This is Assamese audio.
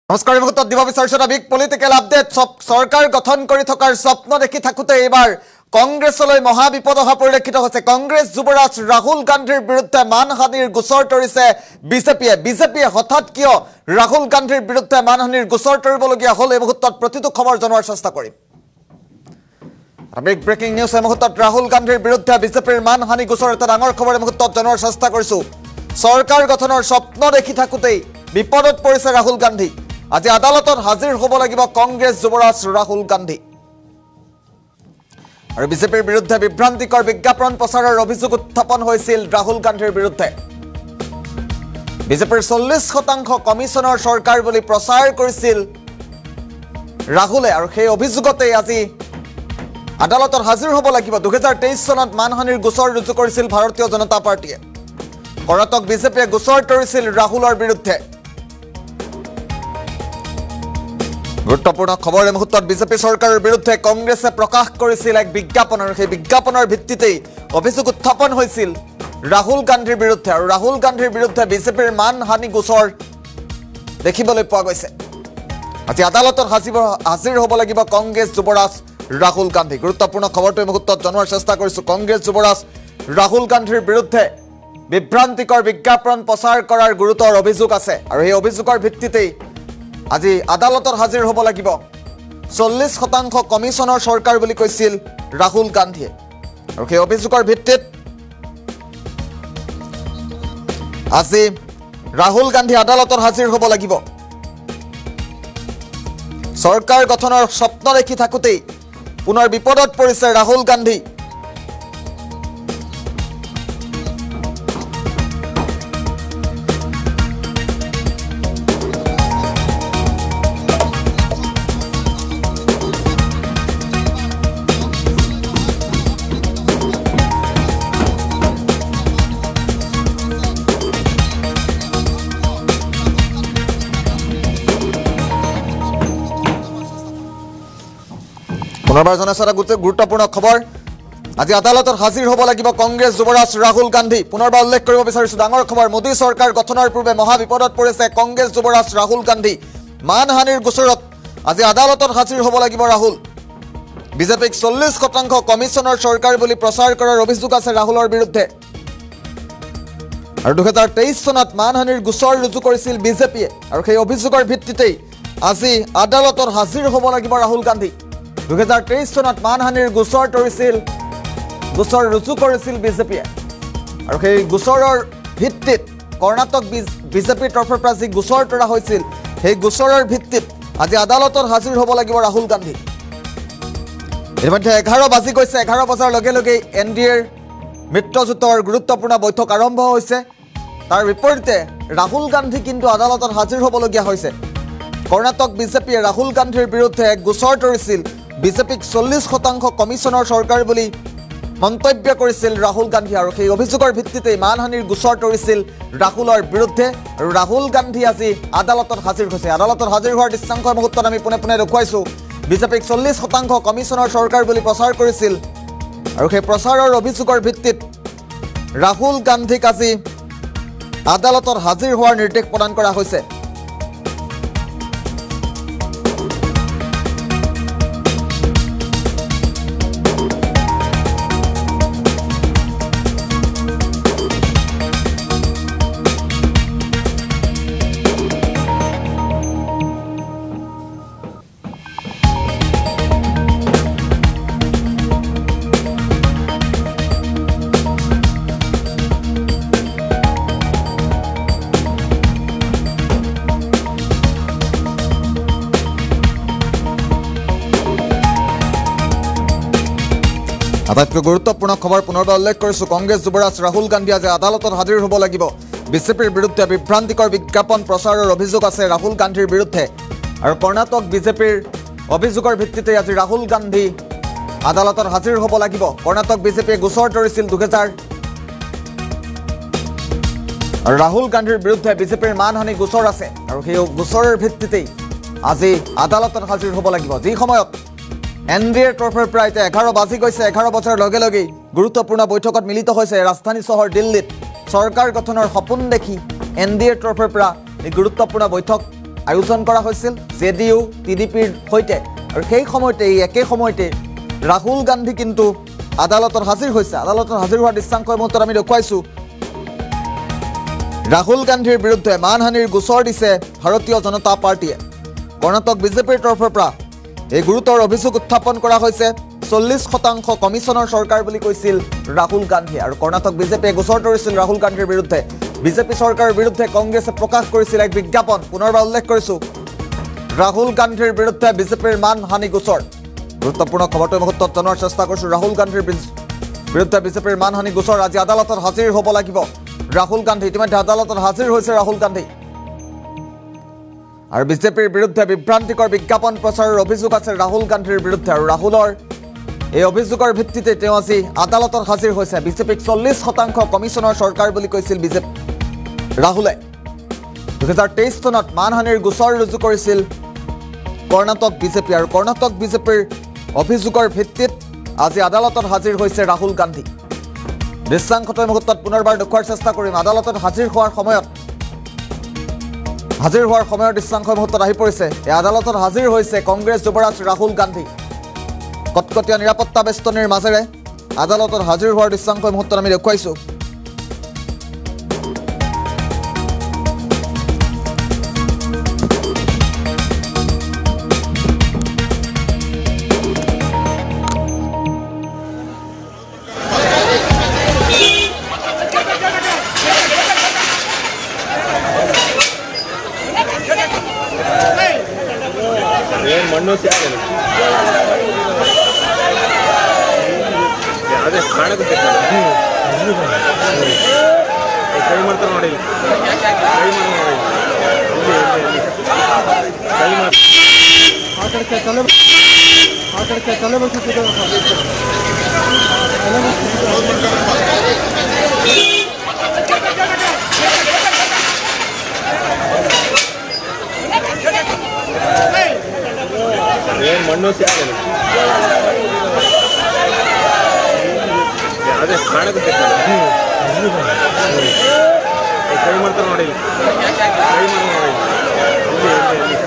নমস্কাৰ মুহূৰ্তত দিব বিচাৰিছো বিগ পলিটিকেল আপডেট সৰকাৰ গঠন কৰি থকাৰ স্বপ্ন দেখি থাকোতে এবাৰ কংগ্ৰেছলৈ মহা বিপদ অহা পৰিলক্ষিত হৈছে কংগ্ৰেছ যুৱৰাজ ৰাহুল গান্ধীৰ বিৰুদ্ধে মানহানিৰ গোচৰ তৰিছে বিজেপিয়ে হঠাৎ কিয় ৰাহুল গান্ধীৰ বিৰুদ্ধে মানহানিৰ গোচৰ তৰিবলগীয়া হ'ল এই মুহূৰ্তত প্ৰতিটো খবৰ জনোৱাৰ চেষ্টা কৰিম বিগ ব্ৰেকিং নিউজ এই মুহূৰ্তত ৰাহুল গান্ধীৰ বিৰুদ্ধে বিজেপিৰ মানহানি গোচৰ এটা ডাঙৰ খবৰ এই মুহূৰ্তত জনোৱাৰ চেষ্টা কৰিছো সৰকাৰ গঠনৰ স্বপ্ন দেখি থাকোতে বিপদত পৰিছে ৰাহুল গান্ধী আজি আদালতত হাজিৰ হ'ব লাগিব কংগ্ৰেছ যুৱৰাজ ৰাহুল গান্ধী আৰু বিজেপিৰ বিৰুদ্ধে বিভ্ৰান্তিকৰ বিজ্ঞাপন প্ৰচাৰৰ অভিযোগ উত্থাপন হৈছিল ৰাহুল গান্ধীৰ বিৰুদ্ধে বিজেপিৰ 40% কমিছনৰ চৰকাৰ বুলি প্ৰচাৰ কৰিছিল ৰাহুলে আৰু সেই অভিযোগতে আজি আদালতত হাজিৰ হ'ব লাগিব 2023 চনত মানহানিৰ গোচৰ ৰুজু কৰিছিল ভাৰতীয় জনতা পাৰ্টিয়ে কৰ্ণাটক বিজেপিয়ে গোচৰ তৰিছিল ৰাহুলৰ বিৰুদ্ধে গুৰুত্বপূৰ্ণ খবৰ এই মুহূৰ্তত বিজেপি চৰকাৰৰ বিৰুদ্ধে কংগ্ৰেছে প্ৰকাশ কৰিছিল এক বিজ্ঞাপন আৰু সেই বিজ্ঞাপনৰ ভিত্তিতেই অভিযোগ উত্থাপন হৈছিল ৰাহুল গান্ধীৰ বিৰুদ্ধে আৰু ৰাহুল গান্ধীৰ বিৰুদ্ধে বিজেপিৰ মানহানি গোচৰ দেখিবলৈ পোৱা গৈছে আজি আদালতত হাজিৰ হ'ব লাগিব কংগ্ৰেছ যুৱৰাজ ৰাহুল গান্ধী গুৰুত্বপূৰ্ণ খবৰটো এই মুহূৰ্তত জনোৱাৰ চেষ্টা কৰিছো কংগ্ৰেছ যুৱৰাজ ৰাহুল গান্ধীৰ বিৰুদ্ধে বিভ্ৰান্তিকৰ বিজ্ঞাপন প্ৰচাৰ কৰাৰ গুৰুতৰ অভিযোগ আছে আৰু এই অভিযোগৰ ভিত্তিতেই আজি আদালতত হাজিৰ হ'ব লাগিব 40% কমিছনৰ চৰকাৰ বুলি কৈছিল ৰাহুল গান্ধীয়ে আৰু সেই অভিযোগৰ ভিত্তিত আজি ৰাহুল গান্ধী আদালতত হাজিৰ হ'ব লাগিব চৰকাৰ গঠনৰ স্বপ্ন দেখি থাকোতেই পুনৰ বিপদত পৰিছে ৰাহুল গান্ধী পুনৰবাৰ জনাইছো এটা গুৰুত্বপূৰ্ণ খবৰ আজি আদালতত হাজিৰ হ'ব লাগিব কংগ্ৰেছ যুৱৰাজ ৰাহুল গান্ধী পুনৰবাৰ উল্লেখ কৰিব বিচাৰিছো ডাঙৰ খবৰ মোদী চৰকাৰ গঠনৰ পূৰ্বে মহা বিপদত পৰিছে কংগ্ৰেছ যুৱৰাজ ৰাহুল গান্ধী মানহানিৰ গোচৰত আজি আদালতত হাজিৰ হ'ব লাগিব ৰাহুল বিজেপিক 40% কমিছনৰ চৰকাৰ বুলি প্ৰচাৰ কৰাৰ অভিযোগ আছে ৰাহুলৰ বিৰুদ্ধে আৰু 2023 চনত মানহানিৰ গোচৰ ৰুজু কৰিছিল বিজেপিয়ে আৰু সেই অভিযোগৰ ভিত্তিতেই আজি আদালতত হাজিৰ হ'ব লাগিব ৰাহুল গান্ধী 2023 চনত মানহানিৰ গোচৰ ৰুজু কৰিছিল বিজেপিয়ে আৰু সেই গোচৰৰ ভিত্তিত কৰ্ণাটক বিজেপিৰ তৰফৰ পৰা যি গোচৰ তৰা হৈছিল সেই গোচৰৰ ভিত্তিত আজি আদালতত হাজিৰ হ'ব লাগিব ৰাহুল গান্ধী ইতিমধ্যে 11 বাজি গৈছে 11 বজাৰ লগে লগে এনডিএৰ মিত্ৰজোঁটৰ গুৰুত্বপূৰ্ণ বৈঠক আৰম্ভ হৈছে তাৰ বিপৰীতে ৰাহুল গান্ধী কিন্তু আদালতত হাজিৰ হ'বলগীয়া হৈছে কৰ্ণাটক বিজেপিয়ে ৰাহুল গান্ধীৰ বিৰুদ্ধে এক গোচৰ তৰিছিল বিজেপিক 40% কমিছনৰ চৰকাৰ বুলি মন্তব্য কৰিছিল ৰাহুল গান্ধী আৰু সেই অভিযোগৰ ভিত্তিতেই মানহানিৰ গোচৰ তৰিছিল ৰাহুলৰ বিৰুদ্ধে আৰু ৰাহুল গান্ধী আজি আদালতত হাজিৰ হৈছে আদালতত হাজিৰ হোৱাৰ দৃশ্যাংশ মুহূৰ্তত আমি পুনে দেখুৱাইছো বিজেপিক 40% কমিছনৰ চৰকাৰ বুলি প্ৰচাৰ কৰিছিল আৰু সেই প্ৰচাৰৰ অভিযোগৰ ভিত্তিত ৰাহুল গান্ধীক আজি আদালতত হাজিৰ হোৱাৰ নিৰ্দেশ প্ৰদান কৰা হৈছে আটাইতকৈ গুৰুত্বপূৰ্ণ খবৰ পুনৰবাৰ উল্লেখ কৰিছো কংগ্ৰেছ যুৱৰাজ ৰাহুল গান্ধী আজি আদালতত হাজিৰ হ'ব লাগিব বিজেপিৰ বিৰুদ্ধে বিভ্ৰান্তিকৰ বিজ্ঞাপন প্ৰচাৰৰ অভিযোগ আছে ৰাহুল গান্ধীৰ বিৰুদ্ধে আৰু কৰ্ণাটক বিজেপিৰ অভিযোগৰ ভিত্তিতে আজি ৰাহুল গান্ধী আদালতত হাজিৰ হ'ব লাগিব কৰ্ণাটক বিজেপিয়ে গোচৰ তৰিছিল 2000 আৰু ৰাহুল গান্ধীৰ বিৰুদ্ধে বিজেপিৰ মানহানি গোচৰ আছে আৰু সেই গোচৰৰ ভিত্তিতেই আজি আদালতত হাজিৰ হ'ব লাগিব যি সময়ত এনডিএৰ তৰফৰ পৰা এতিয়া 11 বাজি গৈছে 11 বছৰ লগে লগে গুৰুত্বপূৰ্ণ বৈঠকত মিলিত হৈছে ৰাজধানী চহৰ দিল্লীত চৰকাৰ গঠনৰ সপোন দেখি এনডিএৰ তৰফৰ পৰা এই গুৰুত্বপূৰ্ণ বৈঠক আয়োজন কৰা হৈছিল জেডিইউ টিডিপিৰ সৈতে আৰু সেই সময়তে একে সময়তে ৰাহুল গান্ধী কিন্তু আদালতত হাজিৰ হৈছে আদালতত হাজিৰ হোৱাৰ দৃশ্যাংশ মুহূৰ্তত আমি দেখুৱাইছোঁ ৰাহুল গান্ধীৰ বিৰুদ্ধে মানহানিৰ গোচৰ দিছে ভাৰতীয় জনতা পাৰ্টিয়ে কৰ্ণাটক বিজেপিৰ তৰফৰ পৰা এই গুৰুতৰ অভিযোগ উত্থাপন কৰা হৈছে 40% কমিশনৰ চৰকাৰ বুলি কৈছিল ৰাহুল গান্ধী আৰু কৰ্ণাটক বিজেপিয়ে গোচৰ তৰিছিল ৰাহুল গান্ধীৰ বিৰুদ্ধে বিজেপি চৰকাৰৰ বিৰুদ্ধে কংগ্ৰেছে প্ৰকাশ কৰিছিল এক বিজ্ঞাপন পুনৰবাৰ উল্লেখ কৰিছোঁ ৰাহুল গান্ধীৰ বিৰুদ্ধে বিজেপিৰ মানহানি গোচৰ গুৰুত্বপূৰ্ণ খবৰটো মুহূৰ্তত জনাৰ চেষ্টা কৰিছোঁ ৰাহুল গান্ধীৰ বিৰুদ্ধে বিজেপিৰ মানহানি গোচৰ আজি আদালতত হাজিৰ হ'ব লাগিব ৰাহুল গান্ধী ইতিমধ্যে আদালতত হাজিৰ হৈছে ৰাহুল গান্ধী আৰু বিজেপিৰ বিৰুদ্ধে বিভ্ৰান্তিকৰ বিজ্ঞাপন প্ৰচাৰৰ অভিযোগ আছে ৰাহুল গান্ধীৰ বিৰুদ্ধে আৰু ৰাহুলৰ এই অভিযোগৰ ভিত্তিতে তেওঁ আজি আদালতত হাজিৰ হৈছে বিজেপিক 40% কমিশনৰ চৰকাৰ বুলি কৈছিল বিজেপি ৰাহুলে 2023 চনত মানহানিৰ গোচৰ ৰুজু কৰিছিল কৰ্ণাটক বিজেপি আৰু কৰ্ণাটক বিজেপিৰ অভিযোগৰ ভিত্তিত আজি আদালতত হাজিৰ হৈছে ৰাহুল গান্ধী দৃশ্যাংশটো মুহূৰ্তত পুনৰবাৰ দেখুৱাৰ চেষ্টা কৰিম আদালতত হাজিৰ হোৱাৰ সময়ৰ দৃশ্যাংশ মুহূৰ্তত আহি পৰিছে এই আদালতত হাজিৰ হৈছে কংগ্ৰেছ যুৱৰাজ ৰাহুল গান্ধী কটকটীয়া নিৰাপত্তা বেষ্টনীৰ মাজেৰে আদালতত হাজিৰ হোৱাৰ দৃশ্যাংশ মুহূৰ্তত আমি দেখুৱাইছোঁ मಣ್ಣು ಸಿಕ್ಕಿದೆ ಅದೇ ಕಾಣಕ್ಕೆ ಕೈ ಮಾಡ್ತಾರೆ ನೋಡಿ ಕೈ ಮಾಡಿ ಆ ಕಡೆ ತಲೆ ಬಸ್ಸಿದೆ ಮಣ್ಣು ಸಿಕ್ಕಿದೆ ಅದೇ ಕಾಣಕ್ಕೆ ಕೈ ಮಾಡ್ತಾರೆ ನೋಡಿ ಕೈ ಮಾಡಿ